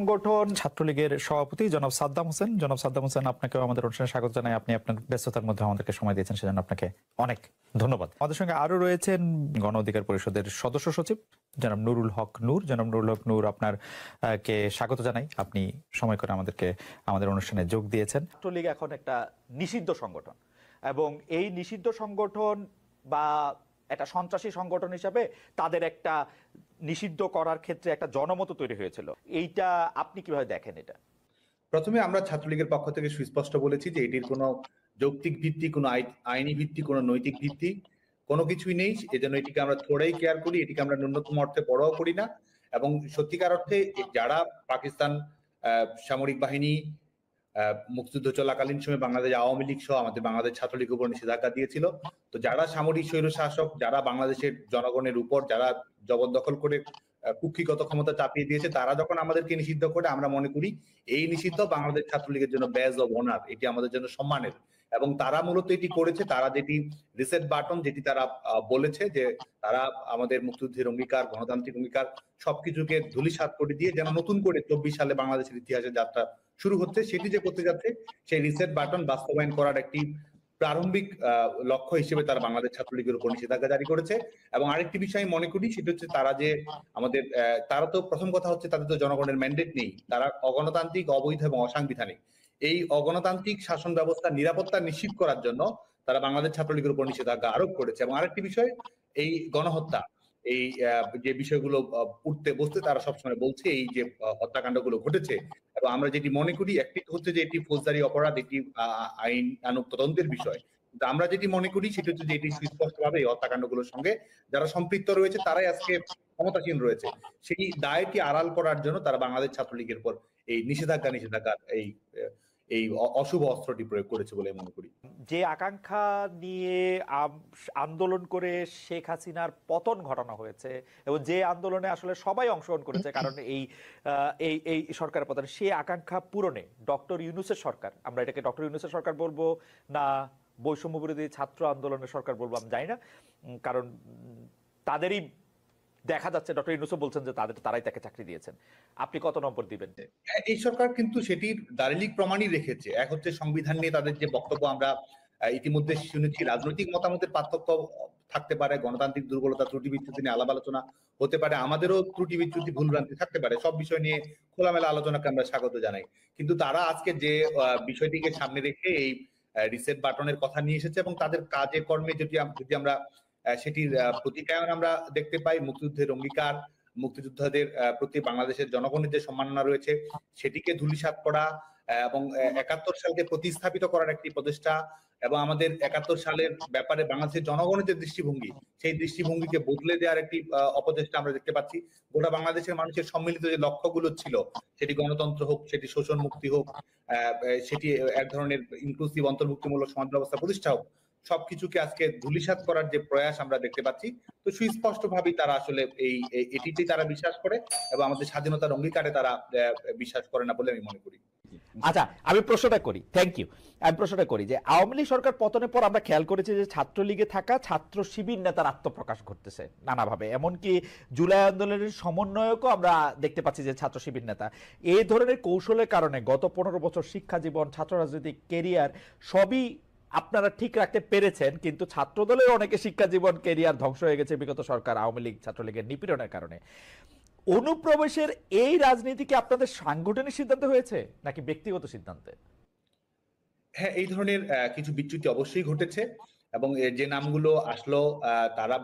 সংগঠন ছাত্রলীগের সভাপতি জনাব সাদ্দাম হোসেন, আপনাকেও আমাদের অনুষ্ঠানে স্বাগত জানাই। আপনি আপনার ব্যস্ততার মধ্যে আমাদেরকে সময় দিয়েছেন, সেজন্য আপনাকে অনেক ধন্যবাদ। আমাদের সঙ্গে আরো রয়েছেন গণ অধিকার পরিষদের সদস্য সচিব জনাব নুরুল হক নূর। আপনার কে স্বাগত জানাই, আপনি সময় করে আমাদের অনুষ্ঠানে যোগ দিয়েছেন। ছাত্রলীগ এখন একটা নিষিদ্ধ সংগঠন, এবং এই নিষিদ্ধ সংগঠন বা একটা সন্ত্রাসী সংগঠন হিসাবে তাদের একটা নিষিদ্ধ করার ক্ষেত্রে একটা জনমত তৈরি হয়েছিল। এইটা আপনি কিভাবে দেখেন? এটা প্রথমে আমরা ছাত্রলীগের পক্ষ থেকে সুস্পষ্ট বলেছি যে এটির কোনো যৌক্তিক ভিত্তি, কোনো আইনি ভিত্তি, কোনো নৈতিক ভিত্তি কোনো কিছুই নেই। এজন্য এটিকে আমরা থোড়াই কেয়ার করি, এটিকে আমরা ন্যূনতম অর্থে পরোয়া করি না। এবং সত্যিকার অর্থে যারা পাকিস্তান সামরিক বাহিনী মুক্তিযুদ্ধ চলাকালীন সময় বাংলাদেশ আওয়ামী লীগ সহ আমাদের বাংলাদেশ ছাত্রলীগের উপর নিষেধাজ্ঞা দিয়েছিল, তো যারা সামরিক স্বৈরশাসক, যারা বাংলাদেশের জনগণের উপর যারা জবরদখল করে কুক্ষিগত ক্ষমতা চাপিয়ে দিয়েছে, তারা যখন আমাদেরকে নিষিদ্ধ করে, আমরা মনে করি এই নিষিদ্ধ বাংলাদেশ ছাত্রলীগের জন্য ব্যাজ অব অনার, এটি আমাদের জন্য সম্মানের। এবং তারা মূলত এটি করেছে, তারা যেটি রিসেট বাটন, যেটি তারা বলেছে যে তারা আমাদের মুক্তিযুদ্ধের অঙ্গীকার, গণতান্ত্রিক অঙ্গীকার সবকিছুকে ধূলিসাৎ করে দিয়ে যেন নতুন করে 24 সালে বাংলাদেশের ইতিহাসের যাত্রা শুরু হচ্ছে, সেটি যে করতে যাচ্ছে, সেই রিসেট বাটন বাস্তবায়ন করার একটি প্রারম্ভিক লক্ষ্য হিসেবে তারা বাংলাদেশ ছাত্রলীগের উপর নিষেধাজ্ঞা জারি করেছে। এবং আরেকটি বিষয় মনে করি, সেটা হচ্ছে তারা যে আমাদের তারা তো প্রথম কথা হচ্ছে তাদের তো জনগণের ম্যান্ডেট নেই, তারা অগণতান্ত্রিক, অবৈধ এবং অসাংবিধানিক। এই অগণতান্ত্রিক শাসন ব্যবস্থার নিরাপত্তা নিশ্চিত করার জন্য তারা বাংলাদেশ ছাত্রলীগের উপর নিষেধাজ্ঞা আরোপ করেছে। এবং আরেকটি বিষয়, এই গণহত্যা, এই যে বিষয়গুলো উঠতে বসতে তারা সবসময় বলছে এই যে হত্যাকাণ্ডগুলো ঘটেছে, এবং আমরা যেটি মনে করি, একটি হচ্ছে যে এটি ফৌজদারি অপরাধ, এটি আইনানুগ তদন্তের বিষয়। কিন্তু আমরা যেটি মনে করি সেটা হচ্ছে যে এটি সুস্পষ্টভাবে এই হত্যাকাণ্ডগুলোর সঙ্গে যারা সম্পৃক্ত রয়েছে তারাই আজকে ক্ষমতাসীন রয়েছে, সেই দায়টি আড়াল করার জন্য তারা বাংলাদেশ ছাত্রলীগের উপর এই নিষেধাজ্ঞার এই অশুভ অস্ত্রটি প্রয়োগ করেছে বলে মনে করি। যে আকাঙ্ক্ষা নিয়ে আন্দোলন করে শেখ হাসিনার পতন ঘটানো হয়েছে, এবং যে আন্দোলনে আসলে সবাই অংশগ্রহণ করেছে, কারণ এই সরকারের পতন, সেই আকাঙ্ক্ষা পূরণে ডক্টর ইউনূসের সরকার, আমরা এটাকে ডক্টর ইউনূসের সরকার বলবো না বৈষম্য বিরোধী ছাত্র আন্দোলনের সরকার বলবো আমি জানি না, কারণ তাদেরই দেখা যাচ্ছে, ডক্টর ইউনূসও বলছেন যে তারাই তাকে চাকরি দিয়েছেন। আপনি কত নম্বর দিবেন? এই সরকার কিন্তু সেটির দালিলিক প্রমাণই রেখেছে। এক হচ্ছে সংবিধান নিয়ে তাদের যে বক্তব্য, আমরা ইতিমধ্যে শুনেছি, রাজনৈতিক মতামতের পার্থক্য থাকতে পারে, গণতান্ত্রিক দুর্বলতা, ত্রুটি বিচ্যুতি নিয়ে আলাপ আলোচনা হতে পারে, আমাদেরও ত্রুটি বিচ্যুতি ভুলভ্রান্তি থাকতে পারে, সব বিষয় নিয়ে খোলামেলা আলোচনাকে আমরা স্বাগত জানাই। কিন্তু তারা আজকে যে বিষয়টিকে সামনে রেখে এই রিসেট বাটনের কথা নিয়ে এসেছে, এবং তাদের কাজে কর্মে যদি আমরা সেটির প্রতিকায়ন আমরা দেখতে পাই, মুক্তিযুদ্ধের অঙ্গীকার, মুক্তিযোদ্ধাদের প্রতি বাংলাদেশের জনগণের যে সম্মাননা রয়েছে সেটিকে ধূলিসাৎ করা, এবং 71 সালকে প্রতিস্থাপিত করার একটি প্রচেষ্টা, এবং আমাদের 71 সালের ব্যাপারে বাংলাদেশের জনগণের যে দৃষ্টিভঙ্গি, সেই দৃষ্টিভঙ্গিকে বদলে দেওয়ার একটি অপচেষ্টা আমরা দেখতে পাচ্ছি। গোটা বাংলাদেশের মানুষের সম্মিলিত যে লক্ষ্যগুলো ছিল, সেটি গণতন্ত্র হোক, সেটি শোষণ মুক্তি হোক, সেটি এক ধরনের ইনক্লুসিভ অন্তর্ভুক্তিমূলক সমাজ ব্যবস্থা প্রতিষ্ঠা হোক, সবকিছুকে আজকে ধূলিসাৎ করার যে প্রয়াস আমরা দেখতে পাচ্ছি, তো সুস্পষ্টভাবেই তারা আসলে এটিতেই তারা বিশ্বাস করে, এবং আমাদের স্বাধীনতার অঙ্গীকারে তারা বিশ্বাস করে না বলে আমি মনে করি। আচ্ছা, আমি প্রশ্নটা করি, থ্যাংক ইউ। আমি প্রশ্নটা করি যে আওয়ামী লীগ সরকার পতনের পর আমরা খেয়াল করেছি যে ছাত্রলীগে থাকা ছাত্র শিবির নেতার আত্মপ্রকাশ ঘটতেছে নানাভাবে, এমনকি জুলাই আন্দোলনের সমন্বয়কও আমরা দেখতে পাচ্ছি যে ছাত্র শিবির নেতা। এই ধরনের কৌশলের কারণে গত 15 বছর শিক্ষা জীবন, ছাত্র রাজনৈতিক কেরিয়ার সবই আপনারা ঠিক রাখতে পেরেছেন, কিন্তু ছাত্রদলের অনেকে শিক্ষা জীবন, কেরিয়ার ধ্বংস হয়ে গেছে বিগত সরকার আওয়ামী লীগ ছাত্রলীগের নিপীড়নের কারণে। অনুপ্রবেশের এই রাজনীতি কি আপনাদের সাংগঠনিক সিদ্ধান্ত হয়েছে নাকি ব্যক্তিগত সিদ্ধান্তে? হ্যাঁ, এই ধরনের কিছু বিচ্যুতি অবশ্যই ঘটেছে, এবং যে নামগুলো আসলো তারা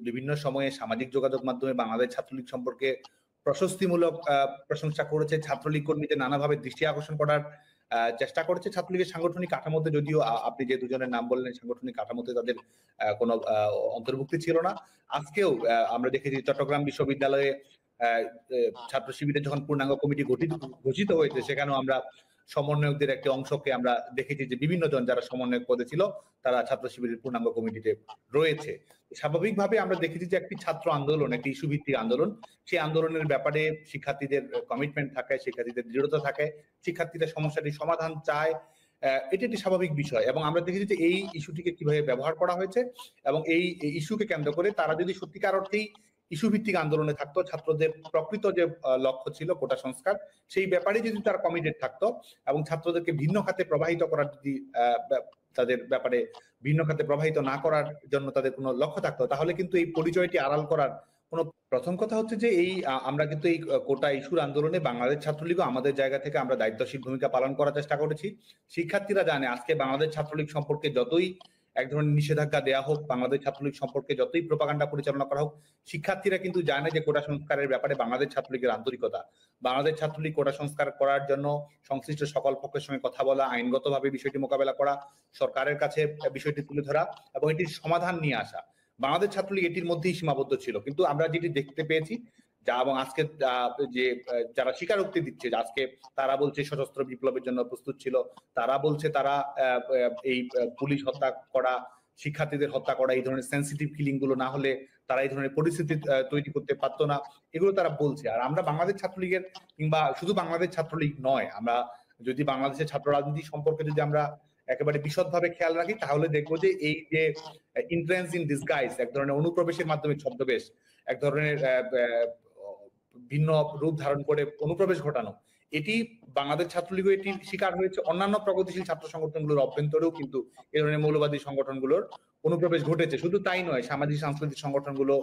বিভিন্ন সময়ে সামাজিক যোগাযোগ মাধ্যমে বাংলাদেশ ছাত্রলীগ সম্পর্কে প্রশস্তিমূলক প্রশংসা করেছে, ছাত্রলীগ কর্মীদের নানাভাবে দৃষ্টি আকর্ষণ করার চেষ্টা করেছে। ছাত্রলীগের সাংগঠনিক কাঠামোতে, যদিও আপনি যে দুজনের নাম বললেন, সাংগঠনিক কাঠামোতে তাদের কোনো অন্তর্ভুক্তি ছিল না। আজকেও আমরা দেখেছি চট্টগ্রাম বিশ্ববিদ্যালয়ে ছাত্র শিবিরের যখন পূর্ণাঙ্গ কমিটি ঘোষিত হয়েছে, সেখানেও আমরা সমন্বয়কদের একটি অংশকে আমরা দেখেছি যে বিভিন্ন জন যারা সমন্বয়ক পদে ছিল তারা ছাত্র শিবিরের পূর্ণাঙ্গ কমিটিতে রয়েছে। স্বাভাবিকভাবে আমরা দেখেছি যে একটি ছাত্র আন্দোলন, একটি ইস্যু ভিত্তিক আন্দোলন, সেই আন্দোলনের ব্যাপারে শিক্ষার্থীদের কমিটমেন্ট থাকে, শিক্ষার্থীদের দৃঢ়তা থাকে, শিক্ষার্থীদের সমস্যাটির সমাধান চায়, এটি একটি স্বাভাবিক বিষয়। এবং আমরা দেখেছি যে এই ইস্যুটিকে কিভাবে ব্যবহার করা হয়েছে, এবং এই ইস্যুকে কেন্দ্র করে তারা যদি সত্যিকার অর্থেই ইস্যু ভিত্তিক আন্দোলনে থাকতো, ছাত্রদের প্রকৃত যে লক্ষ্য ছিল কোটা সংস্কার, সেই ব্যাপারে যদি তারা কমিটেড থাকতো এবং ছাত্রদেরকে ভিন্ন খাতে প্রবাহিত করার যদি তাদের ব্যাপারে ভিন্ন খাতে প্রবাহিত না করার জন্য তাদের কোনো লক্ষ্য থাকতো, তাহলে কিন্তু এই পরিচয়টি আড়াল করার কোনো। প্রথম কথা হচ্ছে যে এই আমরা কিন্তু এই কোটা ইস্যুর আন্দোলনে বাংলাদেশ ছাত্রলীগও আমাদের জায়গা থেকে আমরা দায়িত্বশীল ভূমিকা পালন করার চেষ্টা করেছি। শিক্ষার্থীরা জানে আজকে বাংলাদেশ ছাত্রলীগ সম্পর্কে যতই এক ধরনের নিষেধাজ্ঞা দেওয়া হোক, বাংলাদেশ ছাত্রলীগ সম্পর্কে যতই প্রোপাগান্ডা পরিচালনা করা হোক, শিক্ষার্থীরা কিন্তু জানে যে কোটা সংস্কারের ব্যাপারে বাংলাদেশ ছাত্রলীগের আন্তরিকতা। বাংলাদেশ ছাত্রলীগ কোটা সংস্কার করার জন্য সংশ্লিষ্ট সকল পক্ষের সঙ্গে কথা বলা, আইনগতভাবে বিষয়টি মোকাবেলা করা, সরকারের কাছে বিষয়টি তুলে ধরা এবং এটির সমাধান নিয়ে আসা। বাংলাদেশ ছাত্রলীগ এটির মধ্যেই সীমাবদ্ধ ছিল। কিন্তু আমরা যেটি দেখতে পেয়েছি যা এবং আজকে যে যারা স্বীকারোক্তি দিচ্ছে, আজকে তারা বলছে সশস্ত্র বিপ্লবের জন্য প্রস্তুত ছিল, তারা বলছে তারা এই পুলিশ হত্যা করা, শিক্ষার্থীদের হত্যা করা, এই ধরনের সেন্সিটিভ কিলিং গুলো না হলে তারা এই ধরনের পরিস্থিতি তৈরি করতে পারতো না, এগুলো তারা বলছে। আর আমরা বাংলাদেশ ছাত্রলীগের, কিংবা শুধু বাংলাদেশ ছাত্রলীগ নয়, আমরা যদি বাংলাদেশের ছাত্র রাজনীতি সম্পর্কে যদি আমরা একেবারে বিশদভাবে খেয়াল রাখি, তাহলে দেখবো যে এই যে ইন্ট্রেন্স ইন ডিসগাইজ, এক ধরনের অনুপ্রবেশের মাধ্যমে ছদ্মবেশ, এক ধরনের ভিন্ন রূপ ধারণ করে অনুপ্রবেশ ঘটানো, এটি বাংলাদেশ ছাত্রলীগ এটির শিকার হয়েছে। অন্যান্য প্রগতিশীল ছাত্র সংগঠনগুলোর অভ্যন্তরেও কিন্তু এই ধরনের মৌলবাদী সংগঠনগুলোর অনুপ্রবেশ ঘটেছে। শুধু তাই নয়, সামাজিক সাংস্কৃতিক সংগঠনগুলো,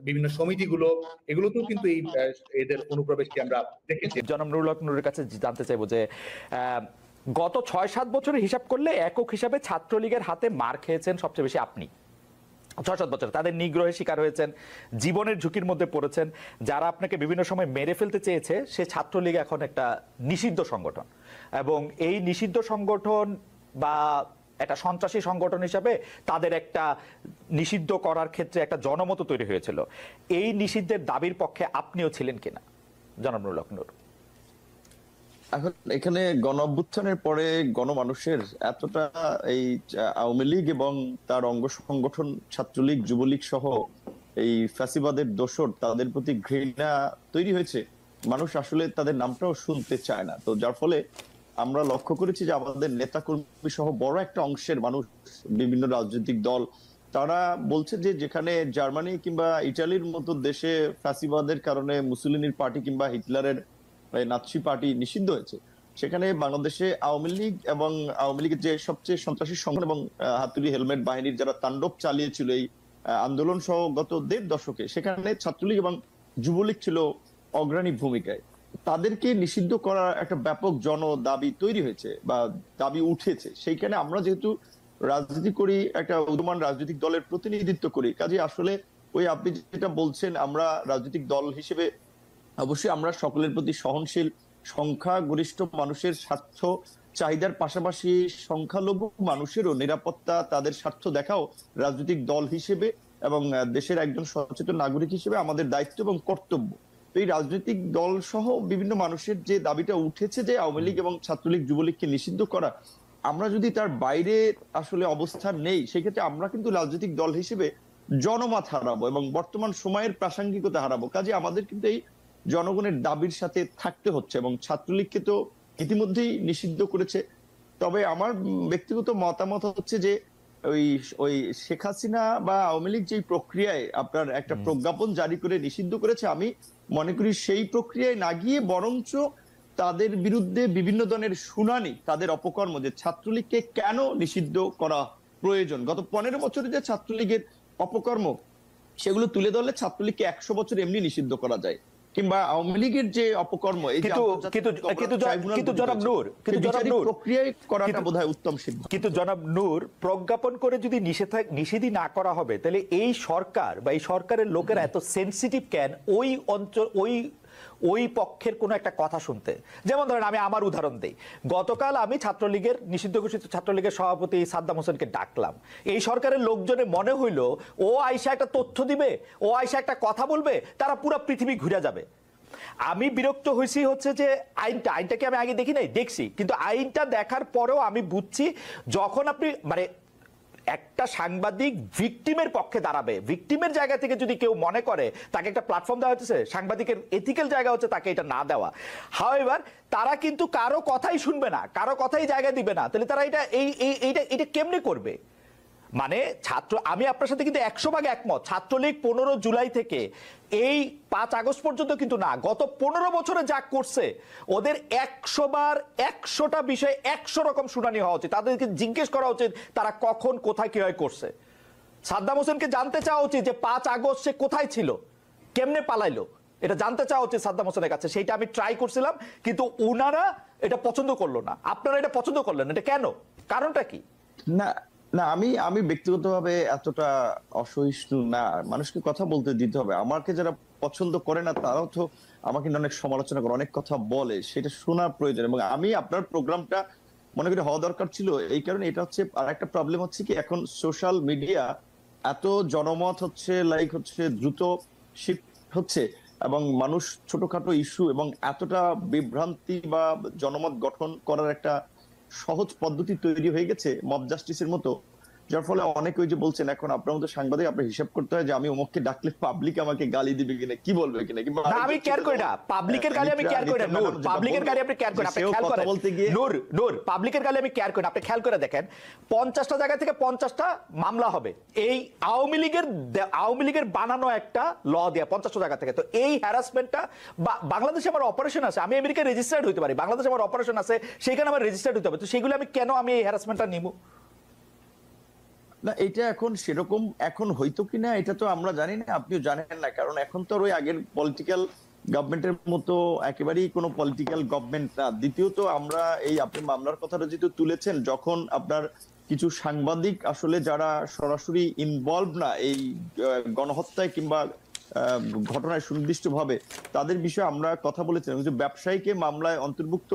বিভিন্ন সমিতিগুলো, এগুলোতেও কিন্তু এই এদের অনুপ্রবেশকে আমরা দেখেছি। জনাব নুরুল হক নুরের কাছে জানতে চাইবো যে গত ৬-৭ বছরের হিসাব করলে একক হিসাবে ছাত্রলীগের হাতে মার খেয়েছেন সবচেয়ে বেশি আপনি। ৬-৭ বছর তাদের নিগ্রহের শিকার হয়েছেন, জীবনের ঝুঁকির মধ্যে পড়েছেন। যারা আপনাকে বিভিন্ন সময় মেরে ফেলতে চেয়েছে, সে ছাত্রলীগ এখন একটা নিষিদ্ধ সংগঠন, এবং এই নিষিদ্ধ সংগঠন বা একটা সন্ত্রাসী সংগঠন হিসাবে তাদের একটা নিষিদ্ধ করার ক্ষেত্রে একটা জনমত তৈরি হয়েছিল। এই নিষিদ্ধের দাবির পক্ষে আপনিও ছিলেন কিনা জনাব নুরুল হক নুর? এখন এখানে গণ অভ্যুত্থানের পরে গণমানুষের এতটা এই আওয়ামী লীগ এবং তার অঙ্গ সংগঠন ছাত্রলীগ, যুবলীগ সহ এই ফ্যাসিবাদের দোসর, তাদের প্রতি ঘৃণা তৈরি হয়েছে, মানুষ আসলে তাদের নামটাও শুনতে চায় না। তো যার ফলে আমরা লক্ষ্য করেছি যে আমাদের নেতাকর্মী সহ বড় একটা অংশের মানুষ, বিভিন্ন রাজনৈতিক দল, তারা বলছে যে যেখানে জার্মানি কিংবা ইটালির মতো দেশে ফ্যাসিবাদের কারণে মুসোলিনির পার্টি কিংবা হিটলারের নাৎসি পার্টি নিষিদ্ধ হয়েছে, সেখানে বাংলাদেশে আওয়ামী লীগ এবং আওয়ামী লীগের যে সবচেয়ে সন্ত্রাসী সংগঠন এবং হাতুড়ি হেলমেট বাহিনীর যারা তাণ্ডব চালিয়েছিল এই আন্দোলন সহ গত ১.৫ দশকে, সেখানে ছাত্রলীগ এবং যুবলীগ ছিল অগ্রণী ভূমিকায়। তাদেরকে নিষিদ্ধ করার একটা ব্যাপক জন দাবি তৈরি হয়েছে বা দাবি উঠেছে। সেইখানে আমরা যেহেতু রাজনীতি করি, একটা উদীয়মান রাজনৈতিক দলের প্রতিনিধিত্ব করি, কাজে আসলে ওই আপনি যেটা বলছেন, আমরা রাজনৈতিক দল হিসেবে অবশ্যই আমরা সকলের প্রতি সহনশীল, সংখ্যাগরিষ্ঠ মানুষের স্বার্থ চাহিদার পাশাপাশি সংখ্যালঘু মানুষেরও নিরাপত্তা, তাদের স্বার্থ দেখাও রাজনৈতিক দল হিসেবে এবং দেশের একজন সচেতন নাগরিক হিসেবে আমাদের দায়িত্ব এবং কর্তব্য। এই রাজনৈতিক দল সহ বিভিন্ন মানুষের যে দাবিটা উঠেছে যে আওয়ামী লীগ এবং ছাত্রলীগ, যুবলীগকে নিষিদ্ধ করা, আমরা যদি তার বাইরে আসলে অবস্থান নেই, সেক্ষেত্রে আমরা কিন্তু রাজনৈতিক দল হিসেবে জনমত হারাবো এবং বর্তমান সময়ের প্রাসঙ্গিকতা হারাবো। কাজে আমাদের কিন্তু এই জনগণের দাবির সাথে থাকতে হচ্ছে এবং ছাত্রলীগকে তো ইতিমধ্যেই নিষিদ্ধ করেছে। তবে আমার ব্যক্তিগত মতামত হচ্ছে যে ওই শেখ হাসিনা বা আওয়ামী লীগ যে প্রক্রিয়ায় আপনার একটা প্রজ্ঞাপন জারি করে নিষিদ্ধ করেছে, আমি মনে করি সেই প্রক্রিয়ায় না গিয়ে বরঞ্চ তাদের বিরুদ্ধে বিভিন্ন ধরনের শুনানি, তাদের অপকর্ম, যে ছাত্রলীগকে কেন নিষিদ্ধ করা প্রয়োজন, গত ১৫ বছরে যে ছাত্রলীগের অপকর্ম, সেগুলো তুলে ধরলে ছাত্রলীগকে ১০০ বছর এমনি নিষিদ্ধ করা যায়। কিংবা আওয়ামী লীগের যে অপকর্ম, কিন্তু জনাব নূর, প্রক্রিয়ায় করাটা বোধহয় উত্তম সিদ্ধান্ত। কিন্তু জনাব নূর, প্রজ্ঞাপন করে যদি নিষেধই না করা হবে, তাহলে এই সরকার বা এই সরকারের লোকেরা এত সেনসিটিভ কেন ওই অঞ্চল, ওই পক্ষের কোনো একটা কথা শুনতে? যেমন ধরেন, আমি আমার উদাহরণ দিই। গতকাল আমি ছাত্রলীগের, নিষিদ্ধ ঘোষিত ছাত্রলীগের সভাপতি সাদ্দাম হোসেনকে ডাকলাম। এই সরকারের লোকজনের মনে হইল ও আয়সা একটা তথ্য দিবে, ও আয়সা একটা কথা বলবে, তারা পুরো পৃথিবী ঘুরে যাবে। আমি বিরক্ত হয়েছি হচ্ছে যে আইনটাকে আমি আগে দেখি নাই, দেখছি, কিন্তু আইনটা দেখার পরেও আমি বুঝছি, যখন আপনি মানে একটা সাংবাদিক ভিকটিমের পক্ষে দাঁড়াবে, ভিকটিমের জায়গা থেকে যদি কেউ মনে করে তাকে একটা প্ল্যাটফর্ম দেওয়া হচ্ছে, সাংবাদিকের এথিক্যাল জায়গা হচ্ছে তাকে এটা না দেওয়া। হাউএভার তারা কিন্তু কারো কথাই শুনবে না, কারো কথাই জায়গা দিবে না, তাহলে তারা এটা কেমনে করবে? মানে আমি আপনার সাথে কিন্তু 100% একমত। ছাত্রলীগ 15 জুলাই থেকে এই 5 আগস্ট পর্যন্ত কিন্তু না, গত 15 বছরে যা করছে ওদের 100 বার 100টা বিষয়ে 100 রকম শুনানি হওয়া উচিত। তাদেরকে জিজ্ঞেস করা উচিত তারা কখন কোথায় কিভাবে করছে। সাদ্দাম হোসেনকে জানতে চাওয়া উচিত যে 5 আগস্ট সে কোথায় ছিল, কেমনে পালাইলো, এটা জানতে চাওয়া উচিত সাদ্দাম হোসেনের কাছে। সেইটা আমি ট্রাই করছিলাম, কিন্তু ওনারা এটা পছন্দ করলো না। আপনারা এটা পছন্দ করলেন, এটা কেন, কারণটা কি? না না, আমি ব্যক্তিগতভাবে এতটা অসহিষ্ণু না। মানুষকে কথা বলতে দিতে হবে। আমাকে যারা পছন্দ করে না তারাও তো আমাকে অনেক সমালোচনা করে, অনেক কথা বলে, সেটা শোনার প্রয়োজন। এবং আমি আপনার প্রোগ্রামটা মনে করি হওয়া দরকার ছিল এই কারণে। এটা হচ্ছে আর একটা প্রবলেম হচ্ছে কি, এখন সোশ্যাল মিডিয়া এত জনমত হচ্ছে, লাইক হচ্ছে, দ্রুত শিফট হচ্ছে, এবং মানুষ ছোটখাটো ইস্যু এবং এতটা বিভ্রান্তি বা জনমত গঠন করার একটা সহজ পদ্ধতি তৈরি হয়ে গেছে মব জাস্টিসের মতো, যার ফলে অনেকে ওই যে বলছেন এখন আপনার মতো সাংবাদিক আপনার হিসাব করতে হয় যে আমি অমুককে ডাকলে পাবলিক আমাকে গালি দিবে কিনা, কি বলবে কিনা। না, আমি কেয়ার করি না পাবলিকের গালি, আমি কেয়ার করি না। নূর, পাবলিকের গালি আপনি কেয়ার করেন, আপনি খেয়াল করেন। নূর, পাবলিকের গালি আমি কেয়ার করি না, আপনি খেয়াল করে দেখেন 50টা জায়গা থেকে 50টা মামলা হবে এই আওয়ামী লীগের বানানো একটা ল দেয়া 50টা জায়গা থেকে। তো এই হ্যারাসমেন্টটা বাংলাদেশে আমার অপারেশন আছে, আমি আমেরিকায় রেজিস্টার্ড হইতে পারি, বাংলাদেশে আমার অপারেশন আছে, সেখানে আমার রেজিস্টার্ড হইতে হবে। তো সেগুলো আমি কেন এই হ্যারাসমেন্টটা নিব? না, এটা এখন সেরকম এখন হইতো কিনা এটা তো আমরা জানি না, আপনিও জানেন না, কারণ এখন তো ওই আগের পলিটিক্যাল গভর্নমেন্টের মতো একেবারেই কোনো পলিটিক্যাল গভর্নমেন্ট না। দ্বিতীয়ত আমরা এই আপনি মামলার কথাটা যেহেতু তুলেছেন, যখন আপনার কিছু সাংবাদিক আসলে যারা সরাসরি ইনভলভ না এই গণহত্যায় কিংবা ঘটনায় সুনির্দিষ্টভাবে, তাদের বিষয়ে আমরা কথা বলেছিলাম। কিছু ব্যবসায়ীকে মামলায় অন্তর্ভুক্ত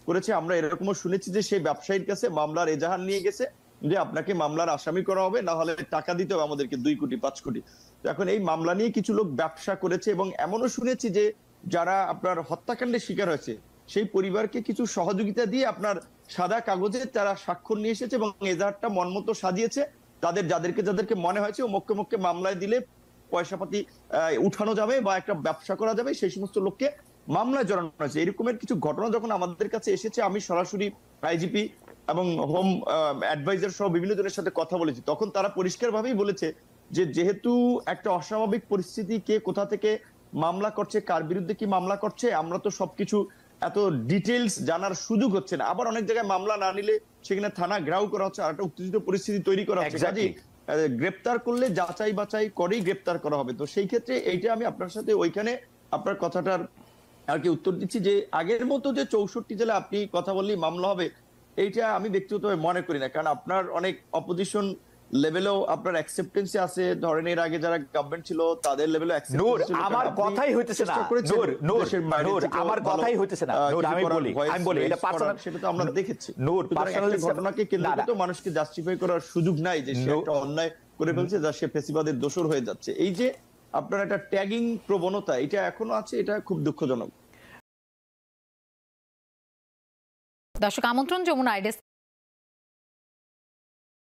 করেছে। আমরা এরকমও শুনেছি যে সেই ব্যবসায়ীর কাছে মামলার এজাহার নিয়ে গেছে যে আপনাকে মামলার আসামি করা হবে, না হলে টাকা দিতে হবে আমাদেরকে 2 কোটি 5 কোটি। তো এখন এই মামলা নিয়ে কিছু লোক ব্যবসা করেছে, এবং এমনও শুনেছি যে যারা আপনার হত্যাকাণ্ডের শিকার হয়েছে সেই পরিবারকে কিছু সহযোগিতা দিয়ে আপনার সাদা কাগজে তারা স্বাক্ষর নিয়ে এসেছে এবং এজাহারটা মনমতো সাজিয়েছে। যাদেরকে মনে হয়েছে ও মক্কে মামলায় দিলে পয়সাপাতি উঠানো যাবে বা একটা ব্যবসা করা যাবে, সেই সমস্ত লোককে মামলায় জড়ানো হয়েছে। এরকমের কিছু ঘটনা যখন আমাদের কাছে এসেছে, আমি সরাসরি আইজিপি এবং হোম অ্যাডভাইজার সহ বিভিন্ন জনের সাথে কথা বলেছি, তখন তারা পরিষ্কারভাবেই বলেছে যে যেহেতু একটা অস্বাভাবিক পরিস্থিতি, কে কোথা থেকে মামলা করছে, কার বিরুদ্ধে কি মামলা করছে, আমরা তো সবকিছু এত ডিটেইলস জানার সুযোগ হচ্ছে না। আবার অনেক জায়গায় মামলা না নিলে সেখানে থানা ঘেরাও করা হচ্ছে, আর একটা উত্তেজিত পরিস্থিতি তৈরি করা হচ্ছে। কাজেই গ্রেপ্তার করলে যাচাই বাছাই করেই গ্রেপ্তার করা হবে। তো সেই ক্ষেত্রে এইটা আমি আপনার সাথে ওইখানে আপনার কথাটার আর কি উত্তর দিচ্ছি যে আগের মতো যে 64 জেলা আপনি কথা বললেই মামলা হবে, এইটা আমি ব্যক্তিগতভাবে মনে করি না। কারণ আপনার অনেক অপোজিশন লেভেলেও আপনার অ্যাকসেপ্টেন্স আছে, ধরেন এর আগে যারা গভর্নমেন্ট ছিল তাদের লেভেলেও নূর, আমার কথাই হইতেছে না। নূর, আমার কথাই হইতেছে না। নূর, আমি বলি এটা পার্সোনাল, সেটা তো আমরা দেখেছি। নূর, পার্সোনাল ঘটনাকে কেন্দ্র করে তো মানুষকে জাস্টিফাই করার সুযোগ নাই যে সে একটা অন্যায় করে ফেলছে, যা সে ফেসিবাদের দোষর হয়ে যাচ্ছে। এই যে আপনার একটা ট্যাগিং প্রবণতা, এটা এখনো আছে, এটা খুব দুঃখজনক। দর্শক আমন্ত্রণ যমুনা আইডেস